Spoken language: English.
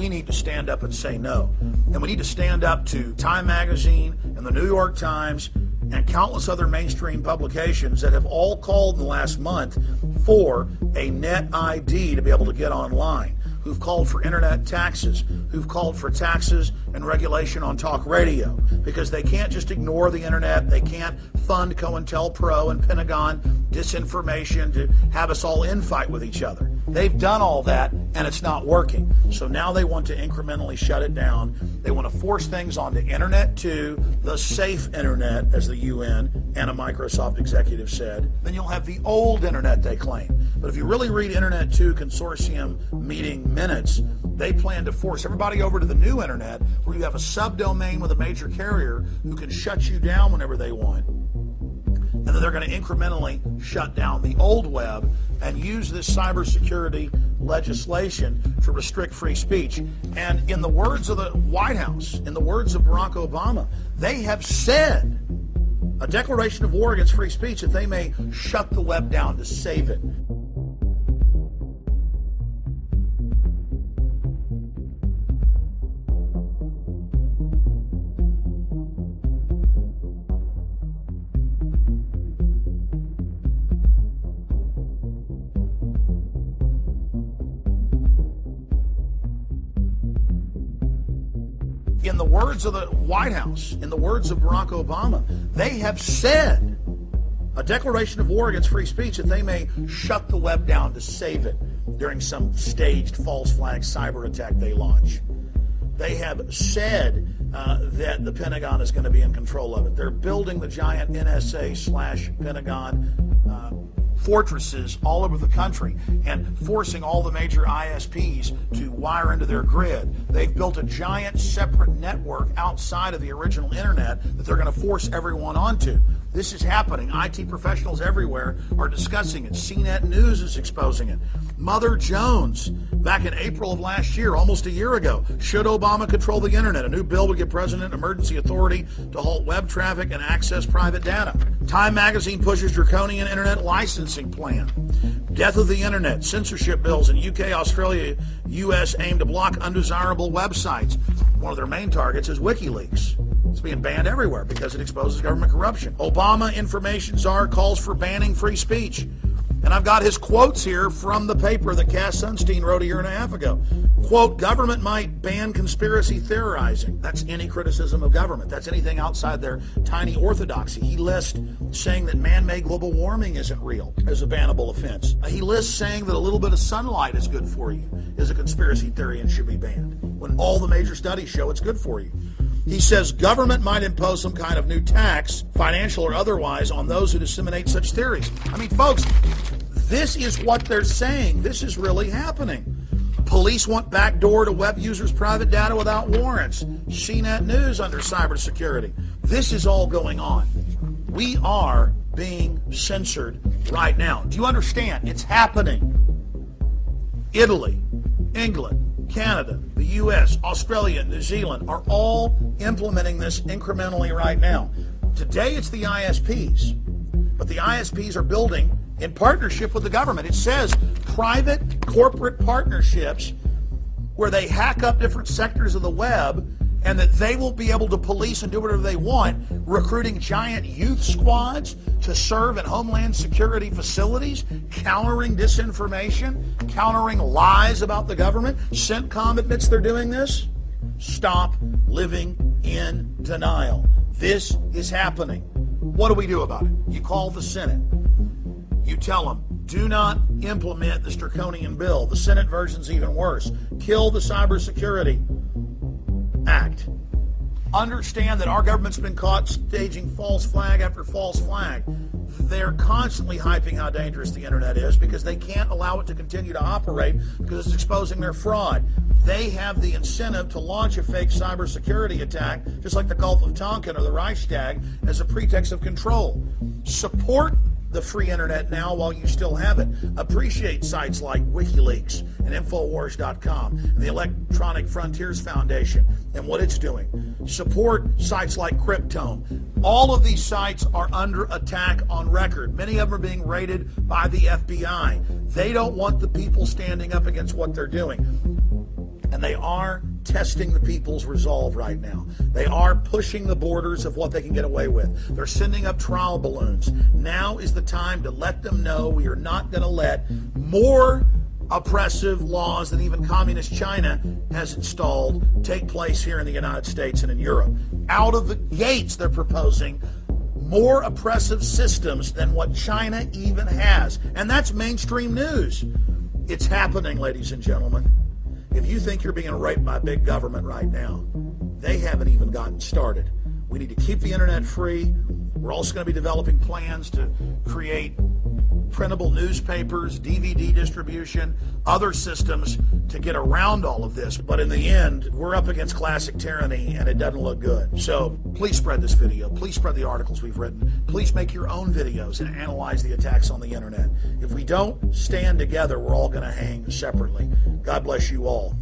we need to stand up and say no. And we need to stand up to Time Magazine and the New York Times and countless other mainstream publications that have all called in the last month for a net ID to be able to get online, who've called for internet taxes, who've called for taxes and regulation on talk radio, because they can't just ignore the internet. They can't fund COINTELPRO and Pentagon disinformation to have us all infight with each other. They've done all that, and it's not working. So now they want to incrementally shut it down. They want to force things onto Internet 2, the safe internet, as the UN and a Microsoft executive said. Then you'll have the old internet, they claim. But if you really read Internet 2 Consortium meeting minutes, they plan to force everybody over to the new internet, where you have a subdomain with a major carrier who can shut you down whenever they want. And then they're going to incrementally shut down the old web and use this cybersecurity legislation to restrict free speech. And in the words of the White House, in the words of Barack Obama, they have said a declaration of war against free speech that they may shut the web down to save it. In the words of the White House, in the words of Barack Obama, they have said a declaration of war against free speech that they may shut the web down to save it during some staged false flag cyber attack they launch. They have said that the Pentagon is going to be in control of it. They're building the giant NSA/Pentagon fortresses all over the country and forcing all the major ISPs to wire into their grid. They've built a giant separate network outside of the original internet that they're going to force everyone onto. This is happening. IT professionals everywhere are discussing it. CNET News is exposing it. Mother Jones, back in April of last year, almost a year ago, should Obama control the internet? A new bill would give President emergency authority to halt web traffic and access private data. Time Magazine pushes draconian internet licensing plan. Death of the internet. Censorship bills in UK, Australia, US aim to block undesirable websites. One of their main targets is WikiLeaks. It's being banned everywhere because it exposes government corruption. Obama, information czar, calls for banning free speech. And I've got his quotes here from the paper that Cass Sunstein wrote a year and a half ago. Quote, government might ban conspiracy theorizing. That's any criticism of government. That's anything outside their tiny orthodoxy. He lists saying that man-made global warming isn't real as a bannable offense. He lists saying that a little bit of sunlight is good for you is a conspiracy theory and should be banned, when all the major studies show it's good for you. He says government might impose some kind of new tax, financial or otherwise, on those who disseminate such theories. I mean, folks, this is what they're saying. This is really happening. Police want backdoor to web users' private data without warrants. CNET News under cybersecurity. This is all going on. We are being censored right now. Do you understand? It's happening. Italy, England, Canada, the US, Australia, New Zealand are all implementing this incrementally right now. Today it's the ISPs, but the ISPs are building in partnership with the government. It says private corporate partnerships where they hack up different sectors of the web and that they will be able to police and do whatever they want, recruiting giant youth squads to serve in homeland security facilities, countering disinformation, countering lies about the government. CENTCOM admits they're doing this. Stop living in denial. This is happening. What do we do about it? You call the Senate. You tell them, do not implement this draconian bill. The Senate version's even worse. Kill the Cybersecurity Act. Understand that our government's been caught staging false flag after false flag. They're constantly hyping how dangerous the internet is because they can't allow it to continue to operate because it's exposing their fraud. They have the incentive to launch a fake cybersecurity attack, just like the Gulf of Tonkin or the Reichstag, as a pretext of control. Support the free internet now while you still have it. Appreciate sites like WikiLeaks and Infowars.com and the Electronic Frontiers Foundation and what it's doing. Support sites like Cryptome. All of these sites are under attack on record. Many of them are being raided by the FBI. They don't want the people standing up against what they're doing. And they are testing the people's resolve right now. They are pushing the borders of what they can get away with. They're sending up trial balloons. Now is the time to let them know we are not going to let more oppressive laws that even communist China has installed take place here in the United States and in Europe. Out of the gates, they're proposing more oppressive systems than what China even has. And that's mainstream news. It's happening, ladies and gentlemen. If you think you're being raped by big government right now, they haven't even gotten started. We need to keep the internet free. We're also going to be developing plans to create printable newspapers, DVD distribution, other systems to get around all of this. But in the end, we're up against classic tyranny, and it doesn't look good. So please spread this video. Please spread the articles we've written. Please make your own videos and analyze the attacks on the internet. If we don't stand together, we're all going to hang separately. God bless you all.